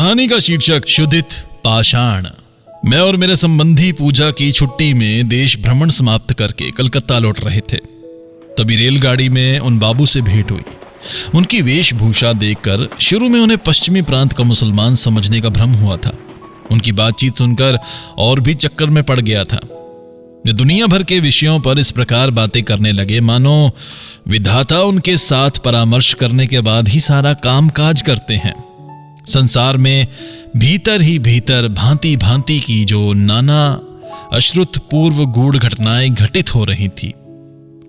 कहानी का शीर्षक शुद्धित पाषाण। मैं और मेरे संबंधी पूजा की छुट्टी में देश भ्रमण समाप्त करके कलकत्ता लौट रहे थे। तभी रेलगाड़ी में उन बाबू से भेंट हुई। उनकी वेशभूषा देखकर शुरू में उन्हें पश्चिमी प्रांत का मुसलमान समझने का भ्रम हुआ था। उनकी बातचीत सुनकर और भी चक्कर में पड़ गया था। वे दुनिया भर के विषयों पर इस प्रकार बातें करने लगे मानो विधाता उनके साथ परामर्श करने के बाद ही सारा काम काज करते हैं। संसार में भीतर ही भीतर भांति भांति की जो नाना अश्रुत पूर्व गूढ़ घटनाएं घटित हो रही थी।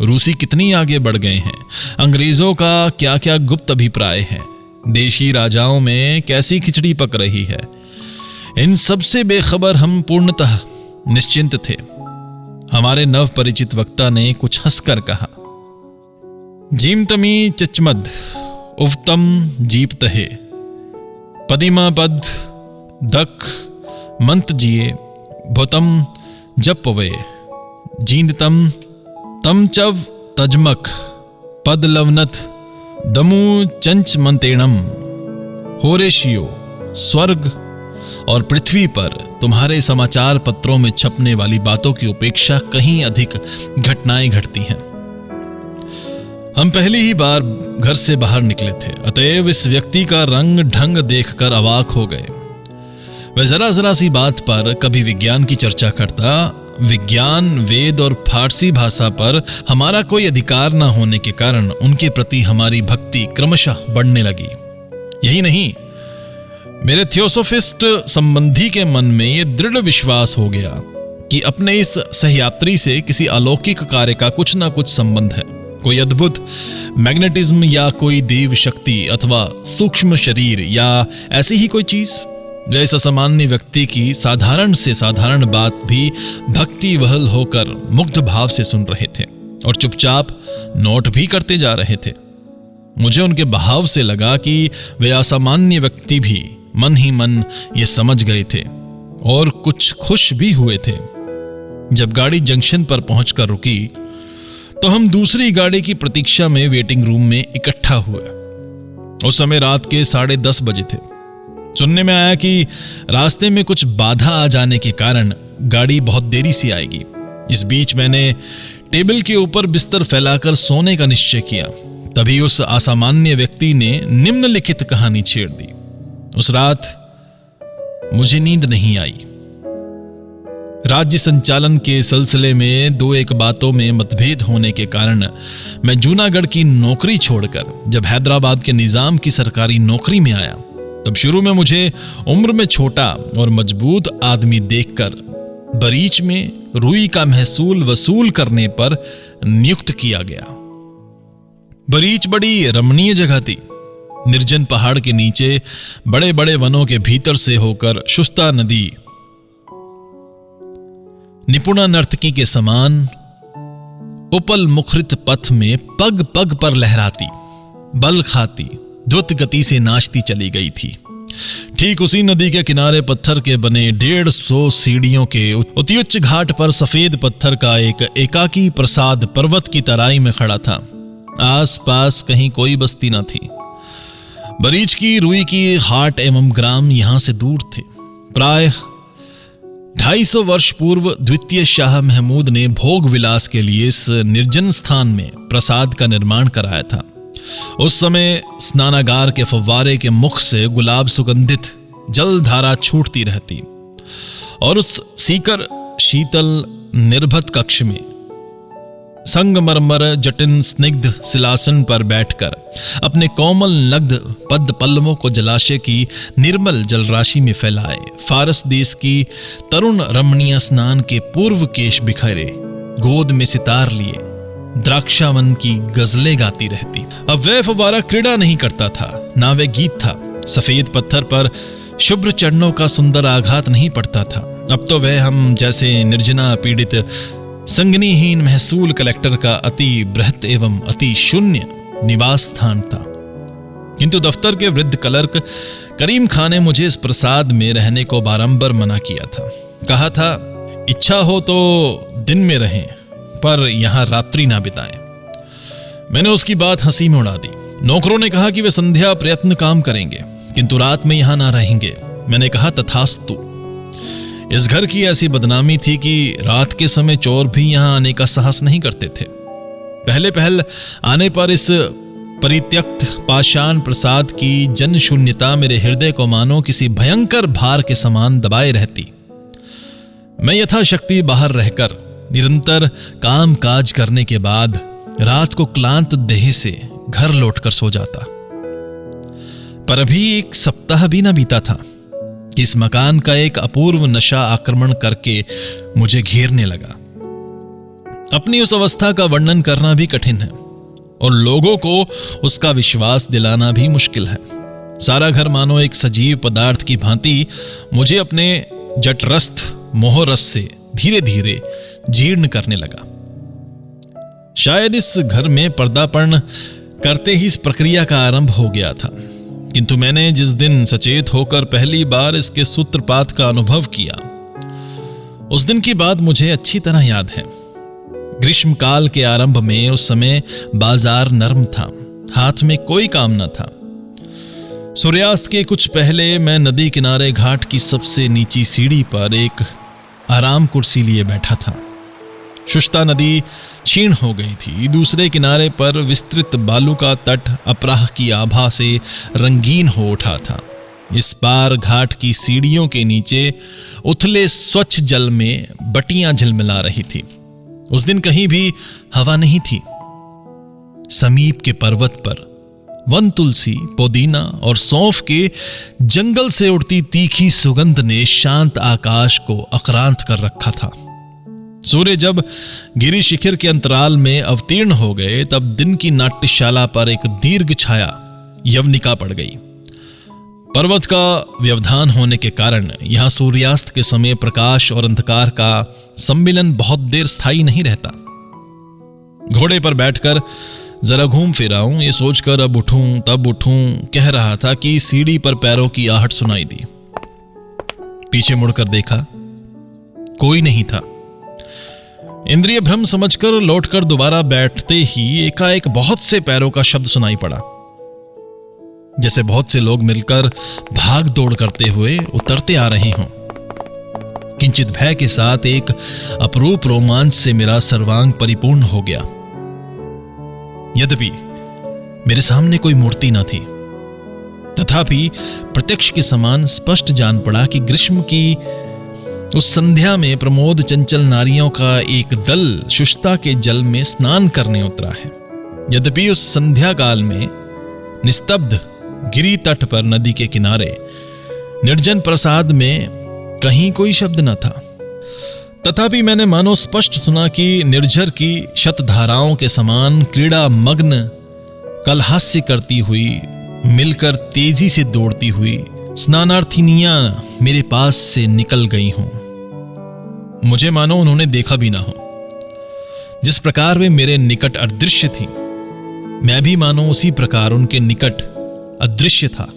रूसी कितनी आगे बढ़ गए हैं, अंग्रेजों का क्या क्या गुप्त अभिप्राय है, देशी राजाओं में कैसी खिचड़ी पक रही है, इन सब से बेखबर हम पूर्णतः निश्चिंत थे। हमारे नव परिचित वक्ता ने कुछ हंसकर कहा, जीमतमी चचमद उवतम जीपतहे पदिमा पद दक मंत जिए भोतम जपवे जींदतम तम चव तजमक पद लवनत दमु चंच मंतेणम। होरेशियो, स्वर्ग और पृथ्वी पर तुम्हारे समाचार पत्रों में छपने वाली बातों की उपेक्षा कहीं अधिक घटनाएं घटती हैं। हम पहली ही बार घर से बाहर निकले थे, अतएव इस व्यक्ति का रंग ढंग देखकर अवाक हो गए। वह जरा जरा सी बात पर कभी विज्ञान की चर्चा करता। विज्ञान, वेद और फारसी भाषा पर हमारा कोई अधिकार न होने के कारण उनके प्रति हमारी भक्ति क्रमशः बढ़ने लगी। यही नहीं, मेरे थियोसोफिस्ट संबंधी के मन में यह दृढ़ विश्वास हो गया कि अपने इस सहयात्री से किसी अलौकिक कार्य का कुछ न कुछ संबंध है। कोई अद्भुत मैग्नेटिज्म या कोई देव शक्ति अथवा सूक्ष्म शरीर या ऐसी ही कोई चीज। वे इस असामान्य व्यक्ति की साधारण से साधारण बात भी भक्ति वहल होकर मुग्ध भाव से सुन रहे थे और चुपचाप नोट भी करते जा रहे थे। मुझे उनके भाव से लगा कि वे असामान्य व्यक्ति भी मन ही मन ये समझ गए थे और कुछ खुश भी हुए थे। जब गाड़ी जंक्शन पर पहुंचकर रुकी तो हम दूसरी गाड़ी की प्रतीक्षा में वेटिंग रूम में इकट्ठा हुए। उस समय रात के 10:30 बजे थे। सुनने में आया कि रास्ते में कुछ बाधा आ जाने के कारण गाड़ी बहुत देरी से आएगी। इस बीच मैंने टेबल के ऊपर बिस्तर फैलाकर सोने का निश्चय किया। तभी उस असामान्य व्यक्ति ने निम्नलिखित कहानी छेड़ दी। उस रात मुझे नींद नहीं आई। राज्य संचालन के सिलसिले में 2-1 बातों में मतभेद होने के कारण मैं जूनागढ़ की नौकरी छोड़कर जब हैदराबाद के निजाम की सरकारी नौकरी में आया, तब शुरू में मुझे उम्र में छोटा और मजबूत आदमी देखकर बरीच में रुई का महसूल वसूल करने पर नियुक्त किया गया। बरीच बड़ी रमणीय जगह थी। निर्जन पहाड़ के नीचे बड़े बड़े वनों के भीतर से होकर शुस्ता नदी निपुणा नर्तकी के समान उपल मुखरित पथ में पग पग पर लहराती, बल खाती, द्रुत गति से नाचती चली गई थी। ठीक उसी नदी के किनारे पत्थर के बने 150 सीढ़ियों के अत्युच्च घाट पर सफेद पत्थर का एक एकाकी प्रसाद पर्वत की तराई में खड़ा था। आस पास कहीं कोई बस्ती न थी। बरीच की रुई की हाट एवं ग्राम यहां से दूर थे। प्राय 250 वर्ष पूर्व द्वितीय शाह महमूद ने भोग विलास के लिए इस निर्जन स्थान में प्रसाद का निर्माण कराया था। उस समय स्नानागार के फव्वारे के मुख से गुलाब सुगंधित जल धारा छूटती रहती और उस सीकर शीतल निर्भत कक्ष में संगमरमर जटिन स्निग्ध सिलासन पर बैठकर अपने कोमल नग्ध पद पल्लवों को जलाशय की निर्मल जलराशि में फैलाए फारस देश की तरुण रमणीय स्नान के पूर्व केश बिखरे गोद में सितार लिए द्राक्षावन की गजलें गाती रहती। अब वह फव्वारा क्रीड़ा नहीं करता था, ना वह गीत था। सफेद पत्थर पर शुभ्र चरणों का सुंदर आघात नहीं पड़ता था। अब तो वह हम जैसे निर्जना पीड़ित संगनीहीन महसूल कलेक्टर का अति बृहत एवं अति शून्य निवास स्थान था। किंतु दफ्तर के वृद्ध क्लर्क करीम खान ने मुझे इस प्रसाद में रहने को बारंबार मना किया था। कहा था, इच्छा हो तो दिन में रहें पर यहां रात्रि ना बिताएं। मैंने उसकी बात हंसी में उड़ा दी। नौकरों ने कहा कि वे संध्या प्रयत्न काम करेंगे, किंतु रात में यहां ना रहेंगे। मैंने कहा तथास्तु। इस घर की ऐसी बदनामी थी कि रात के समय चोर भी यहां आने का साहस नहीं करते थे। पहले पहल आने पर इस परित्यक्त पाषाण प्रसाद की जन शून्यता मेरे हृदय को मानो किसी भयंकर भार के समान दबाए रहती। मैं यथाशक्ति बाहर रहकर निरंतर काम काज करने के बाद रात को क्लांत देह से घर लौटकर सो जाता। पर अभी एक सप्ताह भी न बीता था कि इस मकान का एक अपूर्व नशा आक्रमण करके मुझे घेरने लगा। अपनी उस अवस्था का वर्णन करना भी कठिन है और लोगों को उसका विश्वास दिलाना भी मुश्किल है। सारा घर मानो एक सजीव पदार्थ की भांति मुझे अपने जठरस्थ मोहरस से धीरे धीरे जीर्ण करने लगा। शायद इस घर में पर्दापण करते ही इस प्रक्रिया का आरंभ हो गया था, किंतु मैंने जिस दिन सचेत होकर पहली बार इसके सूत्रपात का अनुभव किया, उस दिन की बात मुझे अच्छी तरह याद है। ग्रीष्मकाल के आरंभ में उस समय बाजार नर्म था, हाथ में कोई काम न था। सूर्यास्त के कुछ पहले मैं नदी किनारे घाट की सबसे नीची सीढ़ी पर एक आराम कुर्सी लिए बैठा था। शुष्ता नदी क्षीण हो गई थी। दूसरे किनारे पर विस्तृत बालू का तट अपराह की आभा से रंगीन हो उठा था। इस पार घाट की सीढ़ियों के नीचे उथले स्वच्छ जल में बटियां झिलमिला रही थी। उस दिन कहीं भी हवा नहीं थी। समीप के पर्वत पर वन तुलसी, पुदीना और सौंफ के जंगल से उड़ती तीखी सुगंध ने शांत आकाश को आक्रांत कर रखा था। सूर्य जब गिरि शिखर के अंतराल में अवतीर्ण हो गए तब दिन की नाट्यशाला पर एक दीर्घ छाया यवनिका पड़ गई। पर्वत का व्यवधान होने के कारण यहां सूर्यास्त के समय प्रकाश और अंधकार का सम्मिलन बहुत देर स्थायी नहीं रहता। घोड़े पर बैठकर जरा घूम फिर आऊं, ये सोचकर अब उठूं तब उठूं कह रहा था कि सीढ़ी पर पैरों की आहट सुनाई दी। पीछे मुड़कर देखा, कोई नहीं था। इंद्रिय भ्रम समझकर लौटकर दोबारा बैठते ही एकाएक बहुत से पैरों का शब्द सुनाई पड़ा, जैसे बहुत से लोग मिलकर भाग दौड़ करते हुए उतरते आ रहे हों। किंचित भय के साथ एक अपरूप रोमांच से मेरा सर्वांग परिपूर्ण हो गया। यद्यपि मेरे सामने कोई मूर्ति न थी, तथापि प्रत्यक्ष के समान स्पष्ट जान पड़ा कि ग्रीष्म की उस संध्या में प्रमोद चंचल नारियों का एक दल शुष्ता के जल में स्नान करने उतरा है। यद्यपि उस संध्या काल में निस्तब्ध गिरी तट पर नदी के किनारे निर्जन प्रसाद में कहीं कोई शब्द न था, तथापि मैंने मानो स्पष्ट सुना कि निर्झर की शतधाराओं के समान क्रीड़ा मग्न कलहास्य करती हुई मिलकर तेजी से दौड़ती हुई स्नानार्थिनियां मेरे पास से निकल गई हों। मुझे मानो उन्होंने देखा भी ना हो। जिस प्रकार वे मेरे निकट अदृश्य थी, मैं भी मानो उसी प्रकार उनके निकट अदृश्य था।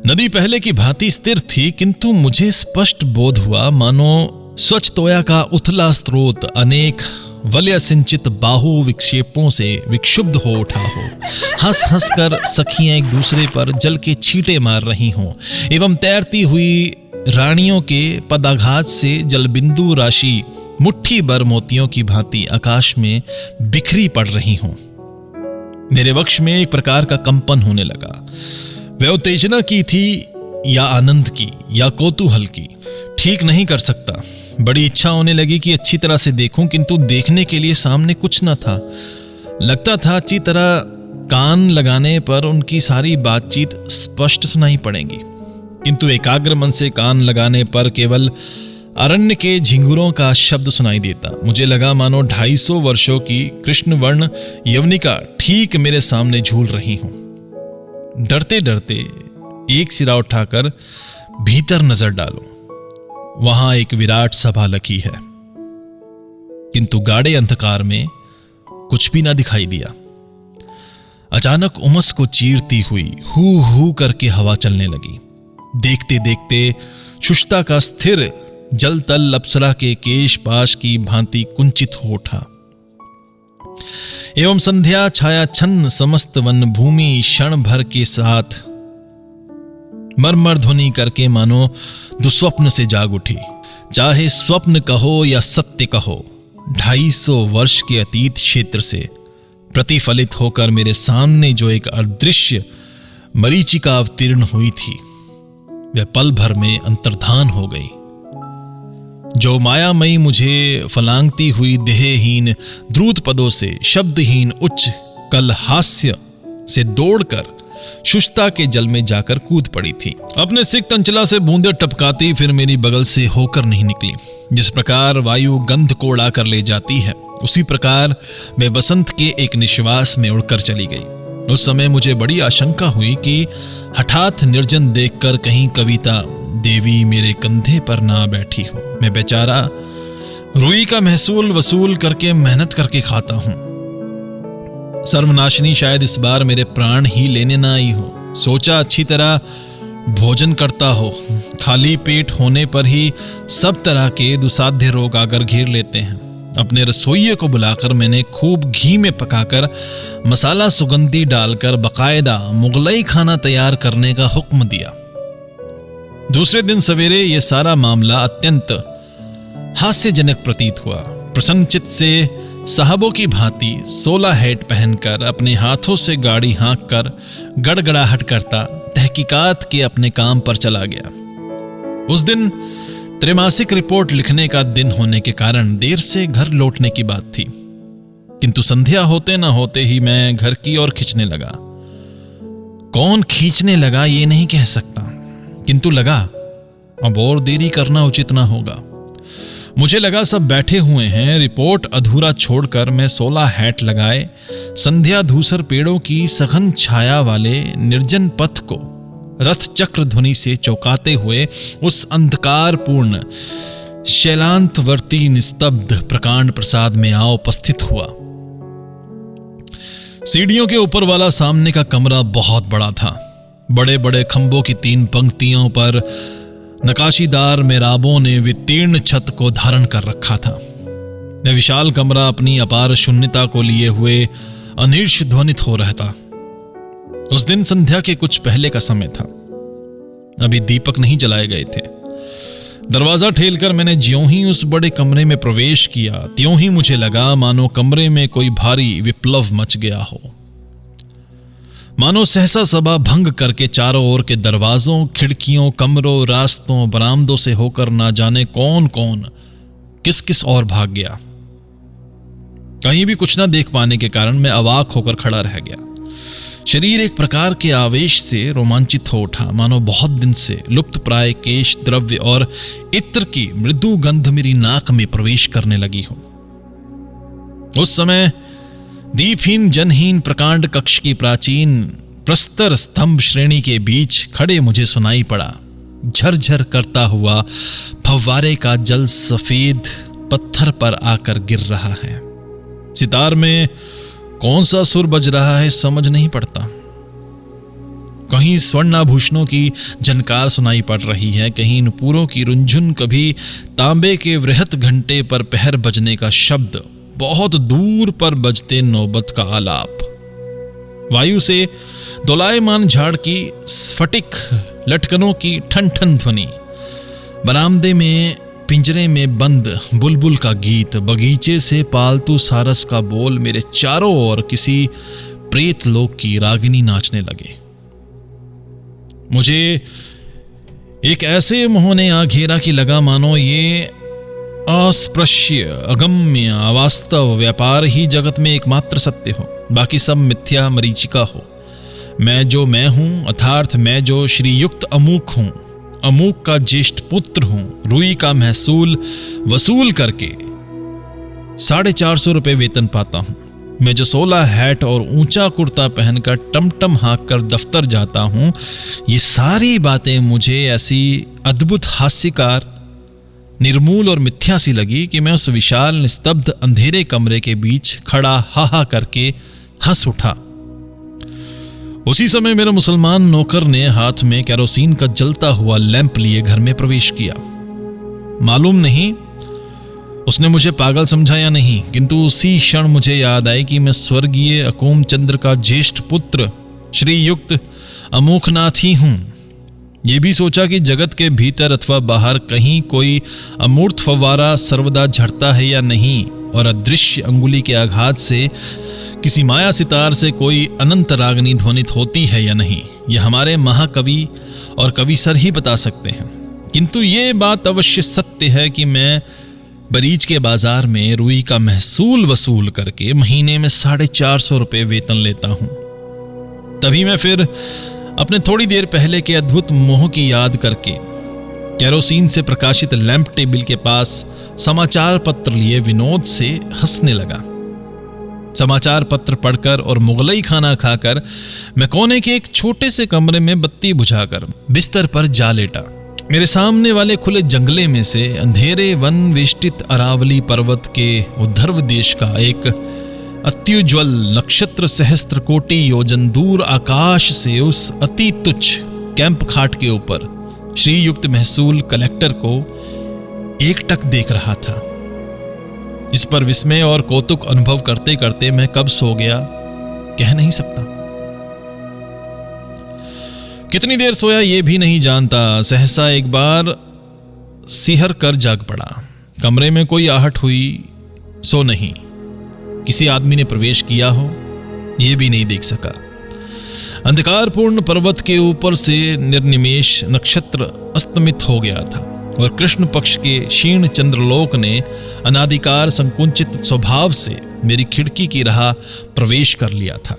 नदी पहले की भांति स्थिर थी, किंतु मुझे स्पष्ट बोध हुआ मानो स्वच्छ तोया का उथला स्रोत अनेक वलय सिंचित बाहु विक्षेपों से विक्षुब्ध हो उठा हो। हंस हंस कर सखियां एक दूसरे पर जल के छींटे मार रही हों एवं तैरती हुई रानियों के पदाघात से जलबिंदु राशि मुट्ठी भर मोतियों की भांति आकाश में बिखरी पड़ रही हों। मेरे वक्ष में एक प्रकार का कंपन होने लगा। वह उत्तेजना की थी या आनंद की या कौतूहल की, ठीक नहीं कर सकता। बड़ी इच्छा होने लगी कि अच्छी तरह से देखूं, किंतु देखने के लिए सामने कुछ न था। लगता था अच्छी तरह कान लगाने पर उनकी सारी बातचीत स्पष्ट सुनाई पड़ेगी, किंतु एकाग्र मन से कान लगाने पर केवल अरण्य के झिंगुरों का शब्द सुनाई देता। मुझे लगा मानो 250 वर्षों की कृष्णवर्ण यवनिका ठीक मेरे सामने झूल रही हूं। डरते डरते एक सिरा उठाकर भीतर नजर डालो, वहां एक विराट सभा लगी है, किंतु गाढ़े अंधकार में कुछ भी ना दिखाई दिया। अचानक उमस को चीरती हुई हू हू करके हवा चलने लगी। देखते देखते शुष्ता का स्थिर जल तल अप्सरा के केश पाश की भांति कुंचित हो उठा एवं संध्या छाया छन्न समस्त वन भूमि क्षण भर के साथ मरमर ध्वनि करके मानो दुस्वप्न से जाग उठी। चाहे स्वप्न कहो या सत्य कहो, 250 वर्ष के अतीत क्षेत्र से प्रतिफलित होकर मेरे सामने जो एक अदृश्य मरीचिका अवतीर्ण हुई थी, वह पल भर में अंतर्धान हो गई। जो मायामयी मुझे फलांगती हुई देहहीन द्रुत पदों से, शब्दहीन उच्च कल हास्य से दौड़कर शुष्ता के जल में जाकर कूद पड़ी थी। अपने सिक्त अंचला से बूंदे टपकाती फिर मेरी बगल से होकर नहीं निकली। जिस प्रकार वायु गंध को उड़ा कर ले जाती है, उसी प्रकार मैं बसंत के एक निश्वास में उड़कर चली गई। उस समय मुझे बड़ी आशंका हुई कि हठात निर्जन देखकर कहीं कविता देवी मेरे कंधे पर ना बैठी हो। मैं बेचारा रुई का महसूल वसूल करके मेहनत करके खाता हूं। सर्वनाशिनी शायद इस बार मेरे प्राण ही लेने ना आई हो। सोचा अच्छी तरह भोजन करता हो। खाली पेट होने पर ही सब तरह के दुसाध्य रोग आकर घेर लेते हैं। अपने रसोइये को बुलाकर मैंने खूब घी में पकाकर मसाला सुगंधी डालकर बकायदा मुगलई खाना तैयार करने का हुक्म दिया। दूसरे दिन सवेरे यह सारा मामला अत्यंत हास्यजनक प्रतीत हुआ। प्रसन्नचित्त से साहबों की भांति 16 हैट पहनकर अपने हाथों से गाड़ी हाँक कर गड़गड़ाहट करता तहकीकात के अपने काम पर चला गया। उस दिन त्रैमासिक रिपोर्ट लिखने का दिन होने के कारण देर से घर लौटने की बात थी, किंतु संध्या होते न होते ही मैं घर की ओर खींचने लगा। कौन खींचने लगा ये नहीं कह सकता, किंतु लगा अब और देरी करना उचित ना होगा। मुझे लगा सब बैठे हुए हैं, रिपोर्ट अधूरा छोड़कर मैं 16 हैट लगाए संध्या धूसर पेड़ों की सघन छाया वाले निर्जन पथ को रथ चक्र ध्वनि से चौंकाते हुए उस अंधकारपूर्ण शैलांतवर्ती निस्तब्ध प्रकांड प्रसाद में आ उपस्थित हुआ। सीढ़ियों के ऊपर वाला सामने का कमरा बहुत बड़ा था। बड़े बड़े खंभों की 3 पंक्तियों पर नकाशीदार मेहराबों ने वितीर्ण छत को धारण कर रखा था। वह विशाल कमरा अपनी अपार शून्यता को लिए हुए अनिर्ष ध्वनित हो रहता। उस दिन संध्या के कुछ पहले का समय था। अभी दीपक नहीं जलाए गए थे। दरवाजा ठेलकर मैंने ज्यों ही उस बड़े कमरे में प्रवेश किया, त्यों ही मुझे लगा मानो कमरे में कोई भारी विप्लव मच गया हो। मानो सहसा सभा भंग करके चारों ओर के दरवाजों, खिड़कियों, कमरों, रास्तों, बरामदों से होकर ना जाने कौन कौन किस किस और भाग गया। कहीं भी कुछ ना देख पाने के कारण मैं अवाक होकर खड़ा रह गया। शरीर एक प्रकार के आवेश से रोमांचित हो उठा, मानो बहुत दिन से लुप्त प्राय केश द्रव्य और इत्र की मृदु गंध मेरी नाक में प्रवेश करने लगी हो। उस समय दीपहीन जनहीन प्रकांड कक्ष की प्राचीन प्रस्तर स्तंभ श्रेणी के बीच खड़े मुझे सुनाई पड़ा, झरझर करता हुआ फव्वारे का जल सफेद पत्थर पर आकर गिर रहा है। सितार में कौन सा सुर बज रहा है समझ नहीं पड़ता। कहीं स्वर्णाभूषणों की झनकार सुनाई पड़ रही है, कहीं नुपुरों की रुंझुन, कभी तांबे के वृहत घंटे पर पहर बजने का शब्द, बहुत दूर पर बजते नौबत का आलाप, वायु से दोलायमान झाड़ की स्फटिक लटकनों की ठन ठन ध्वनि, बरामदे में पिंजरे में बंद बुलबुल का गीत, बगीचे से पालतू सारस का बोल, मेरे चारों ओर किसी प्रेत लोक की रागिनी नाचने लगे। मुझे एक ऐसे मोह ने आ घेरा कि लगा मानो ये अस्पृश्य, अगम्य, अवास्तव व्यापार ही जगत में एकमात्र सत्य हो, बाकी सब मिथ्या मरीचिका हो। मैं जो मैं हूं, अर्थात मैं जो श्रीयुक्त अमूक हूं, अमूक का ज्येष्ठ पुत्र हूं, रुई का महसूल वसूल करके 450 रुपए वेतन पाता हूं। मैं जो 16 हैट और ऊंचा कुर्ता पहनकर टमटम हाँक कर दफ्तर जाता हूं, ये सारी बातें मुझे ऐसी अद्भुत हास्यकार, निर्मूल और मिथ्या सी लगी कि मैं उस विशाल निस्तब्ध अंधेरे कमरे के बीच खड़ा हा करके हंस उठा। उसी समय मेरा मुसलमान नौकर ने हाथ में केरोसिन का जलता हुआ लैंप लिए घर में प्रवेश किया। मालूम नहीं उसने मुझे पागल समझा या नहीं, किंतु उसी क्षण मुझे याद आई कि मैं स्वर्गीय अकोम चंद्र का ज्येष्ठ पुत्र श्रीयुक्त अमोखनाथ ही हूं। ये भी सोचा कि जगत के भीतर अथवा बाहर कहीं कोई अमूर्त फव्वारा सर्वदा झड़ता है या नहीं, और अदृश्य अंगुली के आघात से किसी माया सितार से कोई अनंत रागनी ध्वनित होती है या नहीं, यह हमारे महाकवि और कविसर ही बता सकते हैं। किंतु ये बात अवश्य सत्य है कि मैं बरीज के बाजार में रुई का महसूल वसूल करके महीने में 450 रुपये वेतन लेता हूं। तभी मैं फिर अपने थोड़ी देर पहले के अद्भुत मोह की याद करके केरोसिन से प्रकाशित लैंप टेबल के पास समाचार पत्र लिए विनोद से हंसने लगा। समाचार पत्र पढ़कर और मुगलई खाना खाकर मैं कोने के एक छोटे से कमरे में बत्ती बुझाकर बिस्तर पर जा लेटा। मेरे सामने वाले खुले जंगले में से अंधेरे वन वेष्टित अरावली पर्वत के उद्धर्व देश का एक अत्युज्वल नक्षत्र सहस्त्र कोटि योजन दूर आकाश से उस अति तुच्छ कैंप खाट के ऊपर श्रीयुक्त महसूल कलेक्टर को एकटक देख रहा था। इस पर विस्मय और कौतुक अनुभव करते करते मैं कब सो गया कह नहीं सकता। कितनी देर सोया ये भी नहीं जानता। सहसा एक बार सिहर कर जाग पड़ा। कमरे में कोई आहट हुई सो नहीं, किसी आदमी ने प्रवेश किया हो यह भी नहीं देख सका। अंधकारपूर्ण पर्वत के ऊपर से निर्निमेष नक्षत्र अस्तमित हो गया था और कृष्ण पक्ष के क्षीण चंद्रलोक ने अनादिकार संकुचित स्वभाव से मेरी खिड़की की राह प्रवेश कर लिया था।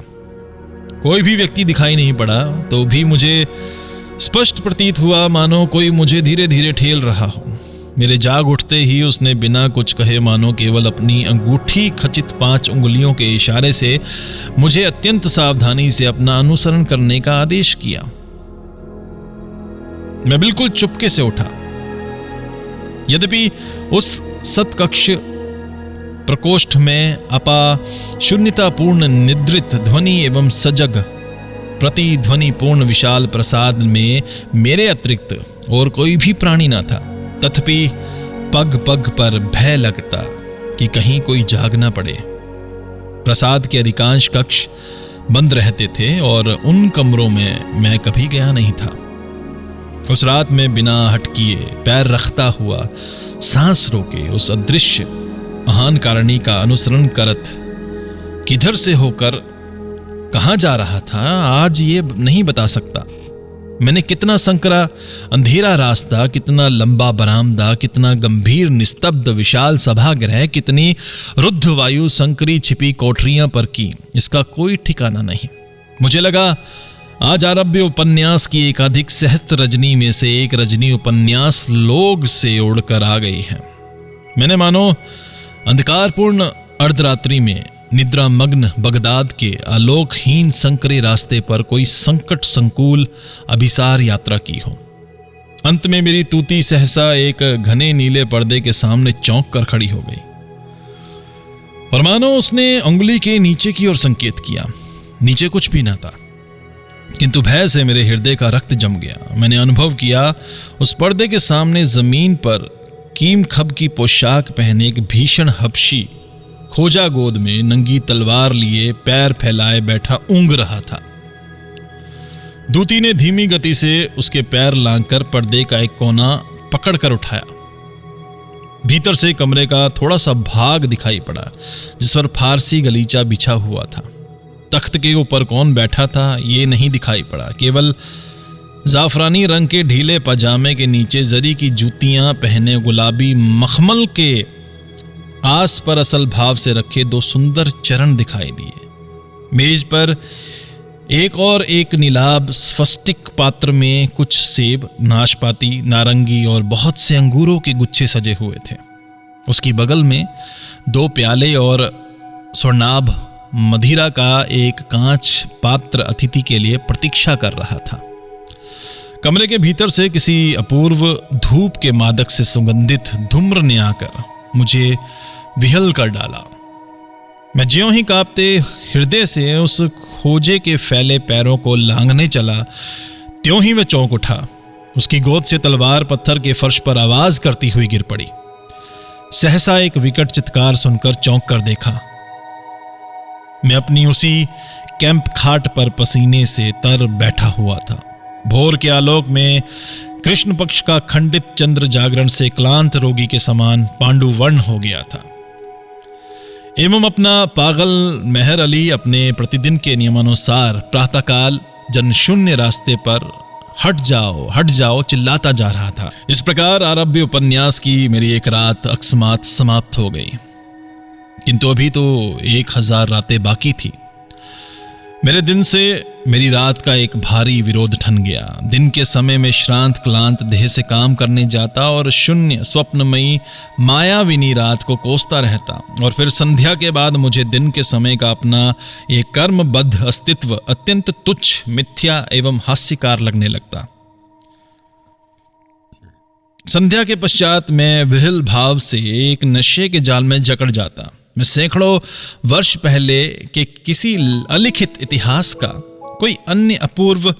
कोई भी व्यक्ति दिखाई नहीं पड़ा, तो भी मुझे स्पष्ट प्रतीत हुआ मानो कोई मुझे धीरे धीरे ठेल रहा हो। मेरे जाग उठते ही उसने बिना कुछ कहे मानो केवल अपनी अंगूठी खचित 5 उंगलियों के इशारे से मुझे अत्यंत सावधानी से अपना अनुसरण करने का आदेश किया। मैं बिल्कुल चुपके से उठा। यद्यपि उस सतकक्ष प्रकोष्ठ में अपा शून्यतापूर्ण निद्रित ध्वनि एवं सजग प्रतिध्वनिपूर्ण विशाल प्रसाद में मेरे अतिरिक्त और कोई भी प्राणी न था। तथापि पग पग पर भय लगता कि कहीं कोई जाग ना पड़े। प्रसाद के अधिकांश कक्ष बंद रहते थे और उन कमरों में मैं कभी गया नहीं था। उस रात में बिना हटकिए पैर रखता हुआ सांस रोके उस अदृश्य महान कारणी का अनुसरण करत किधर से होकर कहां जा रहा था आज ये नहीं बता सकता। मैंने कितना संकरा अंधेरा रास्ता, कितना लंबा बरामदा, कितना गंभीर निस्तब्ध विशाल सभागृह, कितनी रुद्ध वायु संकरी छिपी कोठरियां पर की, इसका कोई ठिकाना नहीं। मुझे लगा आज आरभ्य उपन्यास की एकाधिक सहस्त्र रजनी में से एक रजनी उपन्यास लोग से उड़कर आ गई है। मैंने मानो अंधकारपूर्ण अर्धरात्रि में निद्रा मग्न बगदाद के आलोकहीन संकरे रास्ते पर कोई संकट संकुल अभिसार यात्रा की हो। अंत में मेरी तूती सहसा एक घने नीले पर्दे के सामने चौंक कर खड़ी हो गई और मानो उसने उंगली के नीचे की ओर संकेत किया। नीचे कुछ भी ना था, किंतु भय से मेरे हृदय का रक्त जम गया। मैंने अनुभव किया उस पर्दे के सामने जमीन पर कीम खब की पोशाक पहने एक भीषण हबशी खोजा गोद में नंगी तलवार लिए पैर फैलाए बैठा ऊँग रहा था। दूती ने धीमी गति से उसके पैर लांघकर पर्दे का एक कोना पकड़कर उठाया। भीतर से कमरे का थोड़ा सा भाग दिखाई पड़ा जिस पर फारसी गलीचा बिछा हुआ था। तख्त के ऊपर कौन बैठा था ये नहीं दिखाई पड़ा। केवल जाफरानी रंग के ढीले पजामे के नीचे जरी की जूतियां पहने गुलाबी मखमल के आस पर असल भाव से रखे 2 सुंदर चरण दिखाई दिए। मेज पर एक और एक नीलाभ स्फटिक पात्र में कुछ सेब, नाशपाती, नारंगी और बहुत से अंगूरों के गुच्छे सजे हुए थे। उसकी बगल में 2 प्याले और स्वर्णाभ मदिरा का एक कांच पात्र अतिथि के लिए प्रतीक्षा कर रहा था। कमरे के भीतर से किसी अपूर्व धूप के मादक से सुगंधित धूम्र ने आकर मुझे विहल कर डाला। मैं ज्यों ही कांपते हृदय से उस खोजे के फैले पैरों को लांघने चला, त्यों ही वह चौंक उठा। उसकी गोद से तलवार पत्थर के फर्श पर आवाज करती हुई गिर पड़ी। सहसा एक विकट चित्कार सुनकर चौंक कर देखा। मैं अपनी उसी कैंप खाट पर पसीने से तर बैठा हुआ था। भोर के आलोक में कृष्ण पक्ष का खंडित चंद्र जागरण से क्लांत रोगी के समान पांडुवर्ण हो गया था एवं अपना पागल मेहर अली अपने प्रतिदिन के नियमानुसार प्रातःकाल जनशून्य रास्ते पर हट जाओ चिल्लाता जा रहा था। इस प्रकार आरभ्य उपन्यास की मेरी एक रात अकस्मात समाप्त हो गई, किंतु अभी तो 1000 रातें बाकी थी। मेरे दिन से मेरी रात का एक भारी विरोध ठन गया। दिन के समय में श्रांत क्लांत देह से काम करने जाता और शून्य स्वप्नमयी मायाविनी रात को कोसता रहता, और फिर संध्या के बाद मुझे दिन के समय का अपना एक कर्मबद्ध अस्तित्व अत्यंत तुच्छ, मिथ्या एवं हास्यकार लगने लगता। संध्या के पश्चात मैं विह्वल भाव से एक नशे के जाल में जकड़ जाता। मैं सैकड़ों वर्ष पहले के किसी अलिखित इतिहास का कोई अन्य अपूर्व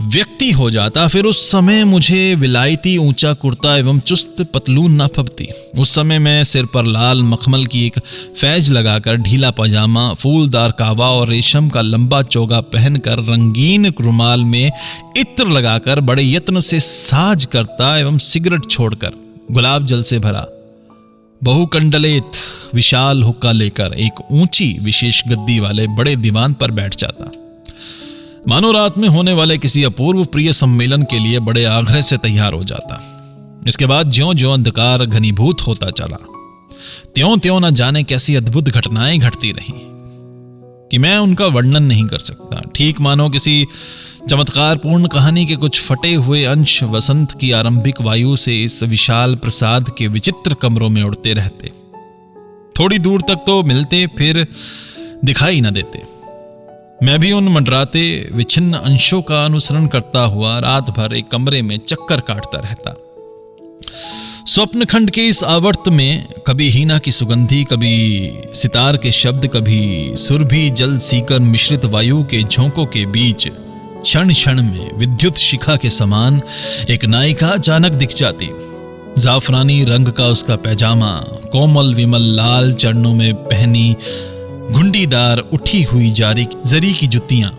व्यक्ति हो जाता। फिर उस समय मुझे विलायती ऊंचा कुर्ता एवं चुस्त पतलून न फबती। उस समय मैं सिर पर लाल मखमल की एक फैज लगाकर, ढीला पजामा, फूलदार कावा और रेशम का लंबा चोगा पहनकर, रंगीन रुमाल में इत्र लगाकर बड़े यत्न से साज करता एवं सिगरेट छोड़कर गुलाब जल से भरा बहुकंडलित विशाल हुक्का लेकर एक ऊंची विशेष गद्दी वाले बड़े दीवान पर बैठ जाता, मानो रात में होने वाले किसी अपूर्व प्रिय सम्मेलन के लिए बड़े आग्रह से तैयार हो जाता। इसके बाद ज्यों-ज्यों अंधकार घनीभूत होता चला, त्यों-त्यों न जाने कैसी अद्भुत घटनाएं घटती रही कि मैं उनका वर्णन नहीं कर सकता। ठीक मानो किसी चमत्कारपूर्ण कहानी के कुछ फटे हुए अंश वसंत की आरंभिक वायु से इस विशाल प्रसाद के विचित्र कमरों में उड़ते रहते। थोड़ी दूर तक तो मिलते, फिर दिखाई न देते। मैं भी उन मंडराते विच्छिन्न अंशों का अनुसरण करता हुआ रात भर एक कमरे में चक्कर काटता रहता। स्वप्न खंड के इस आवर्त में कभी हीना की सुगंधी, कभी सितार के शब्द, कभी सुरभि जल सीकर मिश्रित वायु के झोंकों के बीच क्षण क्षण में विद्युत शिखा के समान एक नायिका अचानक दिख जाती। जाफरानी रंग का उसका पैजामा, कोमल विमल लाल चरणों में पहनी घुंडीदार उठी हुई जरी की जुतियां,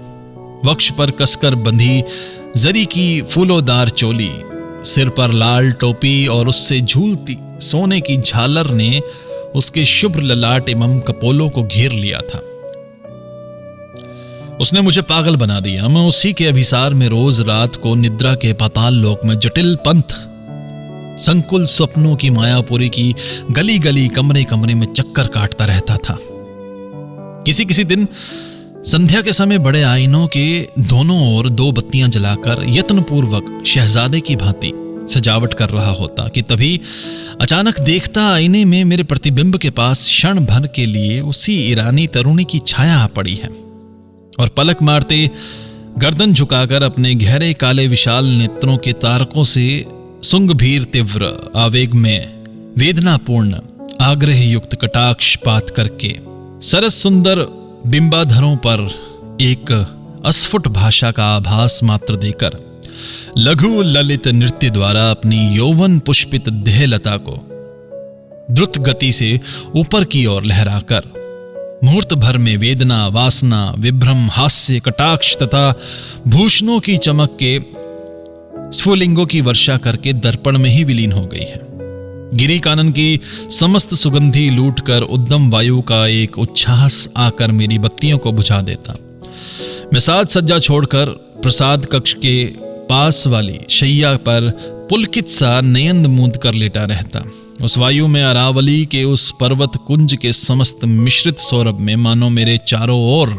वक्ष पर कसकर बंधी जरी की फूलोदार चोली, सिर पर लाल टोपी और उससे झूलती सोने की झालर ने उसके शुभ्र ललाट एवं कपोलों को घेर लिया था। उसने मुझे पागल बना दिया। मैं उसी के अभिसार में रोज रात को निद्रा के पाताल लोक में जटिल पंथ, संकुल स्वप्नों की मायापुरी की गली गली, कमरे कमरे में चक्कर काटता रहता था। किसी किसी दिन संध्या के समय बड़े आईनों के दोनों ओर 2 बत्तियां जलाकर यत्नपूर्वक शहजादे की भांति सजावट कर रहा होता कि तभी अचानक देखता आईने में मेरे प्रतिबिंब के पास क्षण भर के लिए उसी ईरानी तरुणी की छाया आ पड़ी है, और पलक मारते गर्दन झुकाकर अपने गहरे काले विशाल नेत्रों के तारकों से सुंगभीर तीव्र आवेग में वेदनापूर्ण आग्रह युक्त कटाक्षपात करके सरस सुंदर बिंबाधरों पर एक अस्फुट भाषा का आभास मात्र देकर लघु ललित नृत्य द्वारा अपनी यौवन पुष्पित देहलता को द्रुत गति से ऊपर की ओर लहराकर मुहूर्त भर में वेदना, वासना, विभ्रम, हास्य, कटाक्ष तथा भूषणों की चमक के स्फुलिंगों की वर्षा करके दर्पण में ही विलीन हो गई है। गिरी कानन की समस्त सुगंधी लूटकर उद्दम वायु का एक उच्छ्वास आकर मेरी बत्तियों को बुझा देता। मैं साज सज्जा छोड़कर प्रसाद कक्ष के पास वाली शैया पर पुलकित सा नयन मूंद कर लेटा रहता। उस वायु में अरावली के उस पर्वत कुंज के समस्त मिश्रित सौरभ में मानो मेरे चारों ओर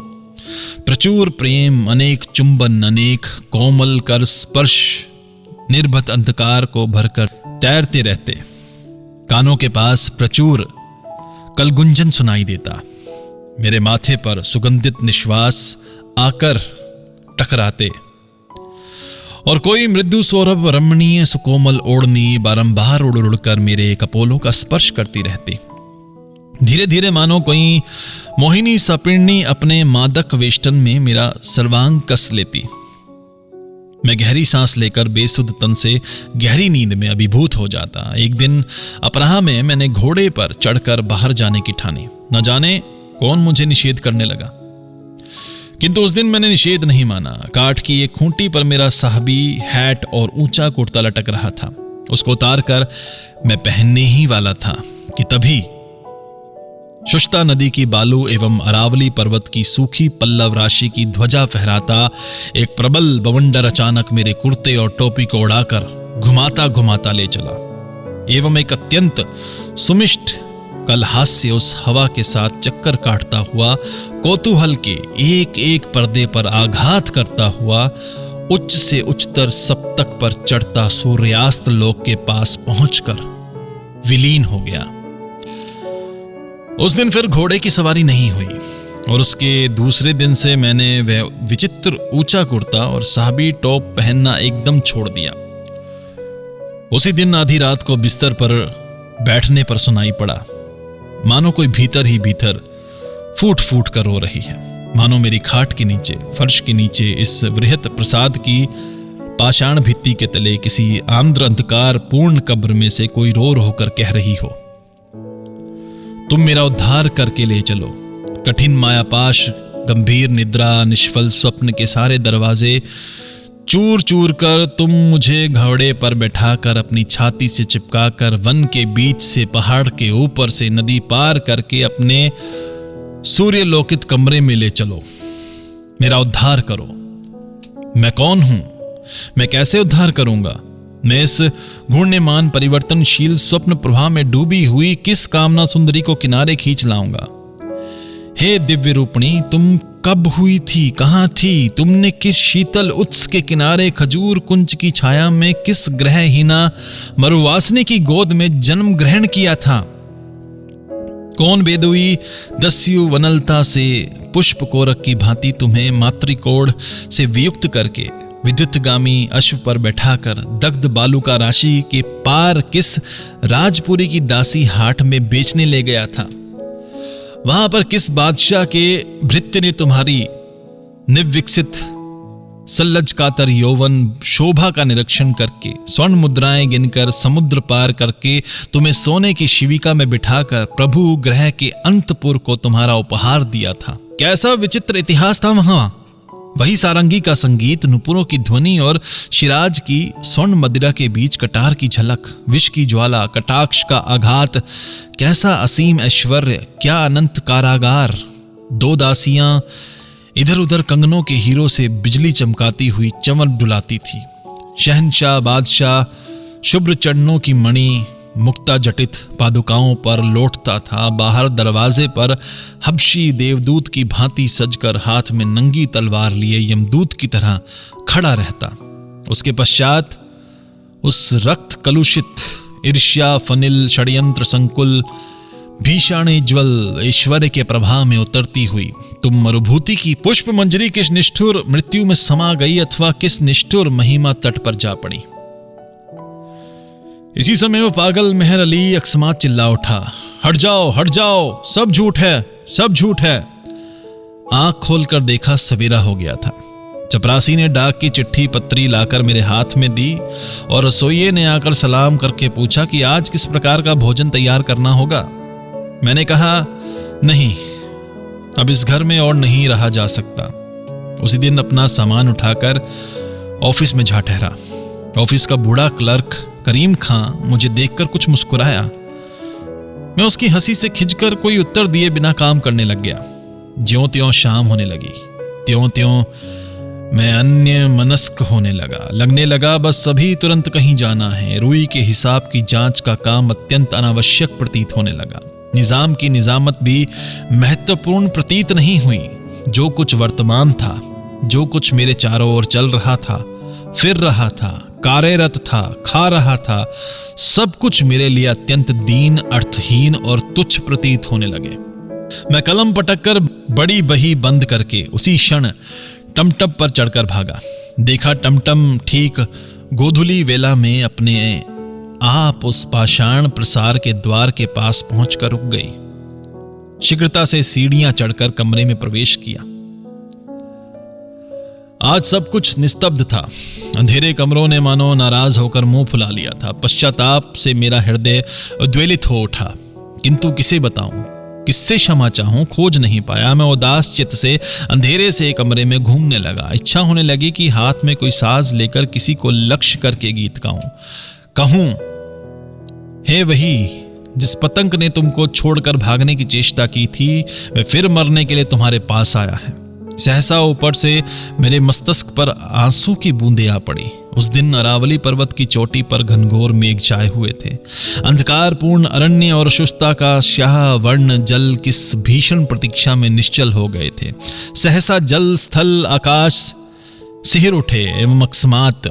प्रचुर प्रेम, अनेक चुंबन, अनेक कोमल कर स्पर्श निर्भत अंधकार को भरकर तैरते रहते। कानों के पास प्रचुर कलगुंजन सुनाई देता। मेरे माथे पर सुगंधित निश्वास आकर टकराते और कोई मृदु सौरभ रमणीय सुकोमल ओढ़नी बारंबार उड़ उड़कर मेरे कपोलों का स्पर्श करती रहती। धीरे धीरे मानो कोई मोहिनी सपिणी अपने मादक वेष्टन में मेरा सर्वांग कस लेती। मैं गहरी सांस लेकर बेसुध तन से गहरी नींद में अभिभूत हो जाता। एक दिन अपराह में मैंने घोड़े पर चढ़कर बाहर जाने की ठानी। न जाने कौन मुझे निषेध करने लगा। किंतु उस दिन मैंने निषेध नहीं माना। काठ की एक खूंटी पर मेरा साहबी हैट और ऊंचा कुर्ता लटक रहा था। उसको उतार कर मैं पहनने ही वाला था कि तभी शुष्ता नदी की बालू एवं अरावली पर्वत की सूखी पल्लव राशि की ध्वजा फहराता एक प्रबल बवंडर अचानक मेरे कुर्ते और टोपी को उड़ाकर घुमाता घुमाता ले चला एवं एक अत्यंत सुमिष्ट कलहास्य उस हवा के साथ चक्कर काटता हुआ कौतूहल के एक एक पर्दे पर आघात करता हुआ उच्च से उच्चतर सप्तक पर चढ़ता सूर्यास्त लोक के पास पहुंचकर विलीन हो गया। उस दिन फिर घोड़े की सवारी नहीं हुई और उसके दूसरे दिन से मैंने वह विचित्र ऊंचा कुर्ता और साहबी टॉप पहनना एकदम छोड़ दिया। उसी दिन आधी रात को बिस्तर पर बैठने पर सुनाई पड़ा, मानो कोई भीतर ही भीतर फूट फूट कर रो रही है। मानो मेरी खाट के नीचे, फर्श के नीचे, इस बृहत प्रसाद की पाषाण भित्ति के तले किसी आंध्र अंधकार पूर्ण कब्र में से कोई रो रो कर कह रही हो, तुम मेरा उद्धार करके ले चलो। कठिन मायापाश, गंभीर निद्रा, निष्फल स्वप्न के सारे दरवाजे चूर चूर कर तुम मुझे घोड़े पर बैठाकर अपनी छाती से चिपकाकर वन के बीच से, पहाड़ के ऊपर से, नदी पार करके अपने सूर्यलोकित कमरे में ले चलो। मेरा उद्धार करो। मैं कौन हूं? मैं कैसे उद्धार करूंगा? मैं इस घूर्णयमान परिवर्तनशील स्वप्न प्रवाह में डूबी हुई किस कामना सुंदरी को किनारे खींच लाऊंगा? हे दिव्य रूपणी, तुम कब हुई थी? कहां थी? तुमने किस शीतल उत्स के किनारे खजूर कुंज की छाया में किस ग्रहहीना मरुवासनी की गोद में जन्म ग्रहण किया था? कौन बेदुई दस्यु वनलता से पुष्प कोरक की भांति तुम्हें मातृकोड़ से वियुक्त करके विद्युतगामी अश्व पर बैठाकर दग्ध बालूका राशि के पार किस राजपुरी की दासी हाट में बेचने ले गया था? वहां पर किस बादशाह के भृत्य ने तुम्हारी निर्विकसित सल्लज कातर यौवन शोभा का निरीक्षण करके, स्वर्ण मुद्राएं गिनकर, समुद्र पार करके तुम्हें सोने की शिविका में बिठाकर प्रभु ग्रह के अंतपुर को तुम्हारा उपहार दिया था? कैसा विचित्र इतिहास था वहां! वही सारंगी का संगीत, नुपुरों की ध्वनि और शिराज की स्वर्ण मदिरा के बीच कटार की झलक, विष की ज्वाला, कटाक्ष का आघात, कैसा असीम ऐश्वर्य, क्या अनंत कारागार! दो दासियां इधर उधर कंगनों के हीरों से बिजली चमकाती हुई चमर डुलाती थी। शहंशाह बादशाह शुभ्र चरणों की मणि मुक्ता जटित पादुकाओं पर लौटता था। बाहर दरवाजे पर हबशी देवदूत की भांति सजकर हाथ में नंगी तलवार लिए यमदूत की तरह खड़ा रहता। उसके पश्चात उस रक्त कलुषित ईर्ष्या फनिल षड्यंत्र संकुल भीषण ज्वल ऐश्वर्य के प्रभाव में उतरती हुई तुम मरुभूति की पुष्प मंजरी किस निष्ठुर मृत्यु में समा गई अथवा किस निष्ठुर महिमा तट पर जा पड़ी। इसी समय वो पागल मेहर अली अकस्मात चिल्ला उठा, हट जाओ, सब झूठ है, सब झूठ है। आंख खोलकर देखा सवेरा हो गया था। चपरासी ने डाक की चिट्ठी पत्री लाकर मेरे हाथ में दी और रसोइये ने आकर सलाम करके पूछा कि आज किस प्रकार का भोजन तैयार करना होगा। मैंने कहा, नहीं, अब इस घर में और नहीं रहा जा सकता। उसी दिन अपना सामान उठाकर ऑफिस में जा ठहरा। ऑफिस का बूढ़ा क्लर्क करीम खां मुझे देखकर कुछ मुस्कुराया। मैं उसकी हंसी से खिंचकर कोई उत्तर दिए बिना काम करने लग गया। ज्यों त्यों शाम होने लगी, त्यों त्यों मैं अन्य मनस्क होने लगा। लगने लगा बस अभी तुरंत कहीं जाना है। रुई के हिसाब की जांच का काम अत्यंत अनावश्यक प्रतीत होने लगा। निजाम की निजामत भी महत्वपूर्ण प्रतीत नहीं हुई। जो कुछ वर्तमान था, जो कुछ मेरे चारों ओर चल रहा था, फिर रहा था, कार्यरत था, खा रहा था, सब कुछ मेरे लिए अत्यंत दीन, अर्थहीन और तुच्छ प्रतीत होने लगे। मैं कलम पटककर बड़ी बही बंद करके उसी क्षण टमटम पर चढ़कर भागा। देखा टमटम ठीक गोधुली वेला में अपने आप उस पाषाण प्रसार के द्वार के पास पहुंचकर रुक गई। शीघ्रता से सीढ़ियां चढ़कर कमरे में प्रवेश किया। आज सब कुछ निस्तब्ध था। अंधेरे कमरों ने मानो नाराज होकर मुंह फुला लिया था। पश्चाताप से मेरा हृदय उद्वेलित हो उठा। किंतु किसे बताऊं, किससे क्षमा चाहूं, खोज नहीं पाया। मैं उदास चित्त से अंधेरे से कमरे में घूमने लगा। इच्छा होने लगी कि हाथ में कोई साज लेकर किसी को लक्ष्य करके गीत गाऊं, कहूं, हे वही जिस पतंग ने तुमको छोड़कर भागने की चेष्टा की थी, वह फिर मरने के लिए तुम्हारे पास आया है। सहसा ऊपर से मेरे मस्तिष्क पर आंसू की बूंदें आ पड़ी। उस दिन अरावली पर्वत की चोटी पर घनघोर मेघ छाए हुए थे। अंधकारपूर्ण अरण्य और शुष्कता का स्याह वर्ण जल किस भीषण प्रतीक्षा में निश्चल हो गए थे। सहसा जल स्थल आकाश सिहर उठे एवं अकस्मात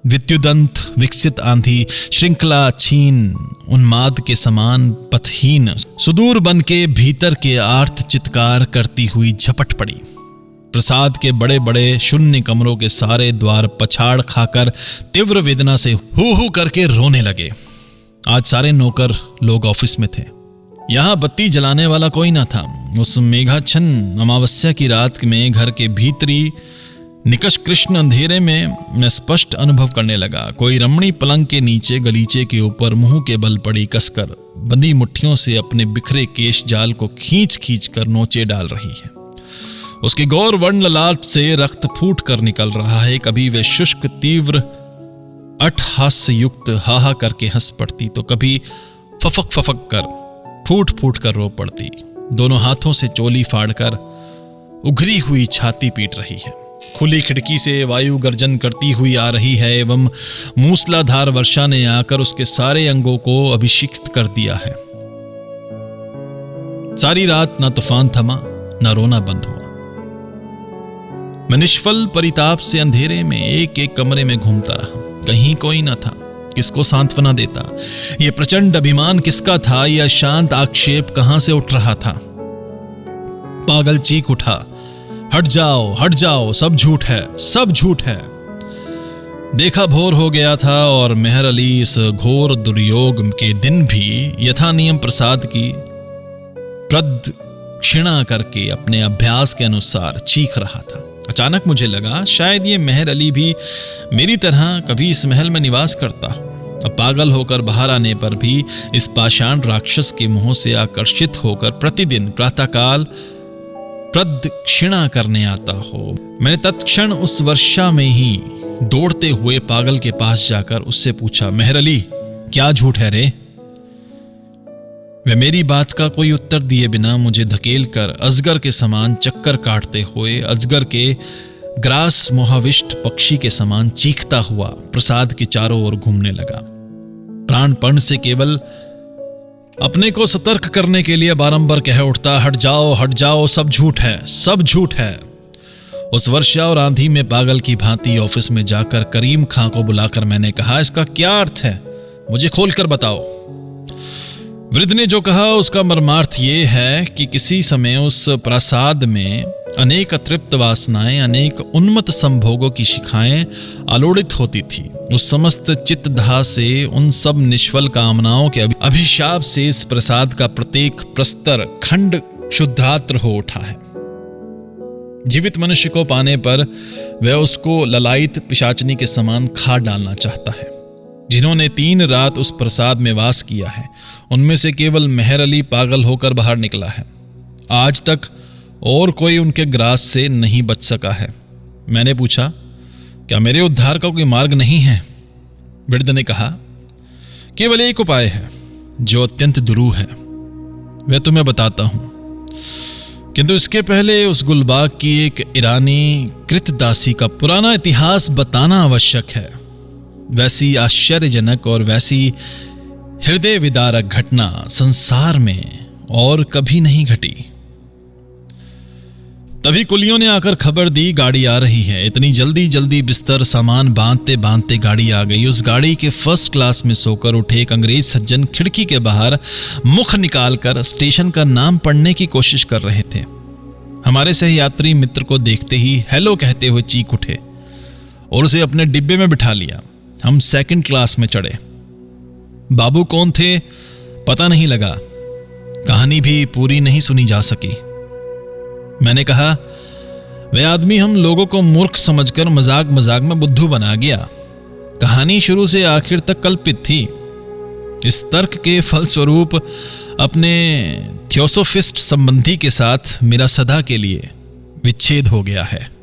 विद्युदंत विकसित आंधी श्रृंखला छीन उन्माद के समान पथहीन सुदूर बन के भीतर के आर्त चित्कार करती हुई झपट पड़ी। प्रसाद के बड़े बड़े शून्य कमरों के सारे द्वार पछाड़ खाकर तीव्र वेदना से हू करके रोने लगे। आज सारे नौकर लोग ऑफिस में थे। यहां बत्ती जलाने वाला कोई ना था। उस मेघाच्छन्न अमावस्या की रात में घर के भीतरी निकष कृष्ण अंधेरे में मैं स्पष्ट अनुभव करने लगा। कोई रमणी पलंग के नीचे गलीचे के ऊपर मुंह के बल पड़ी कसकर बंधी मुट्ठियों से अपने बिखरे केश जाल को खींच खींच कर नोचे डाल रही है। उसकी गौर वर्ण ललाट से रक्त फूट कर निकल रहा है। कभी वे शुष्क तीव्र अट्टहास्य युक्त हाहा करके हंस पड़ती, तो कभी फफक फफक कर फूट फूट कर रो पड़ती। दोनों हाथों से चोली फाड़कर उघरी हुई छाती पीट रही है। खुली खिड़की से वायु गर्जन करती हुई आ रही है एवं मूसलाधार वर्षा ने आकर उसके सारे अंगों को अभिषिक्त कर दिया है। सारी रात ना तूफान थमा, ना रोना बंद हुआ। मैं निष्फल परिताप से अंधेरे में एक एक कमरे में घूमता रहा। कहीं कोई न था। किसको सांत्वना देता? यह प्रचंड अभिमान किसका था? यह शांत आक्षेप कहां से उठ रहा था? पागल चीख उठा, हट जाओ, सब झूठ है, सब झूठ है। देखा भोर हो गया था और मेहर अली इस घोर दुर्योग के दिन भी यथा नियम प्रसाद की प्रदक्षिणा करके अपने अभ्यास के अनुसार चीख रहा था। अचानक मुझे लगा शायद ये मेहर अली भी मेरी तरह कभी इस महल में निवास करता हो। अब पागल होकर बाहर आने पर भी इस पाषाण राक्षस के मुंह से आकर्षित होकर प्रतिदिन प्रातःकाल प्रदक्षिणा करने आता हो। मैंने तत्क्षण उस वर्षा में ही दौड़ते हुए पागल के पास जाकर उससे पूछा, मेहर अली, क्या झूठ है रे? वह मेरी बात का कोई उत्तर दिए बिना मुझे धकेल कर अजगर के समान चक्कर काटते हुए अजगर के ग्रास मोहाविष्ट पक्षी के समान चीखता हुआ प्रसाद के चारों ओर घूमने लगा। प्राणपण से केवल अपने को सतर्क करने के लिए बारंबार कह उठता, हट जाओ, सब झूठ है, सब झूठ है। उस वर्षा और आंधी में पागल की भांति ऑफिस में जाकर करीम खां को बुलाकर मैंने कहा, इसका क्या अर्थ है, मुझे खोलकर बताओ। वृद्ध ने जो कहा उसका मर्मार्थ ये है कि किसी समय उस प्रसाद में अनेक अतृप्त वासनाएं, अनेक उन्मत्त संभोगों की शिखाएं आलोड़ित होती थी। उस समस्त चित्तदाह से, उन सब निष्फल कामनाओं के अभिशाप से इस प्रसाद का प्रत्येक प्रस्तर खंड शुद्धात्र हो उठा है। जीवित मनुष्य को पाने पर वह उसको ललायित पिशाचनी के समान खा डालना चाहता है। जिन्होंने 3 रात उस प्रसाद में वास किया है, उनमें से केवल मेहर अली पागल होकर बाहर निकला है। आज तक और कोई उनके ग्रास से नहीं बच सका है। मैंने पूछा, क्या मेरे उद्धार का कोई मार्ग नहीं है? वृद्ध ने कहा, केवल एक उपाय है जो अत्यंत दुरूह है, वह तुम्हें बताता हूं। किंतु इसके पहले उस गुलबाग की एक ईरानी कृतदासी का पुराना इतिहास बताना आवश्यक है। वैसी आश्चर्यजनक और वैसी हृदय विदारक घटना संसार में और कभी नहीं घटी। तभी कुलियों ने आकर खबर दी, गाड़ी आ रही है। इतनी जल्दी बिस्तर सामान बांधते बांधते गाड़ी आ गई। उस गाड़ी के फर्स्ट क्लास में सोकर उठे एक अंग्रेज सज्जन खिड़की के बाहर मुख निकालकर स्टेशन का नाम पढ़ने की कोशिश कर रहे थे। हमारे सहयात्री मित्र को देखते ही हेलो कहते हुए चीख उठे और उसे अपने डिब्बे में बिठा लिया। हम सेकंड क्लास में चढ़े। बाबू कौन थे पता नहीं लगा, कहानी भी पूरी नहीं सुनी जा सकी। मैंने कहा, वह आदमी हम लोगों को मूर्ख समझकर मजाक में बुद्धू बना गया। कहानी शुरू से आखिर तक कल्पित थी। इस तर्क के फलस्वरूप अपने थियोसोफिस्ट संबंधी के साथ मेरा सदा के लिए विच्छेद हो गया है।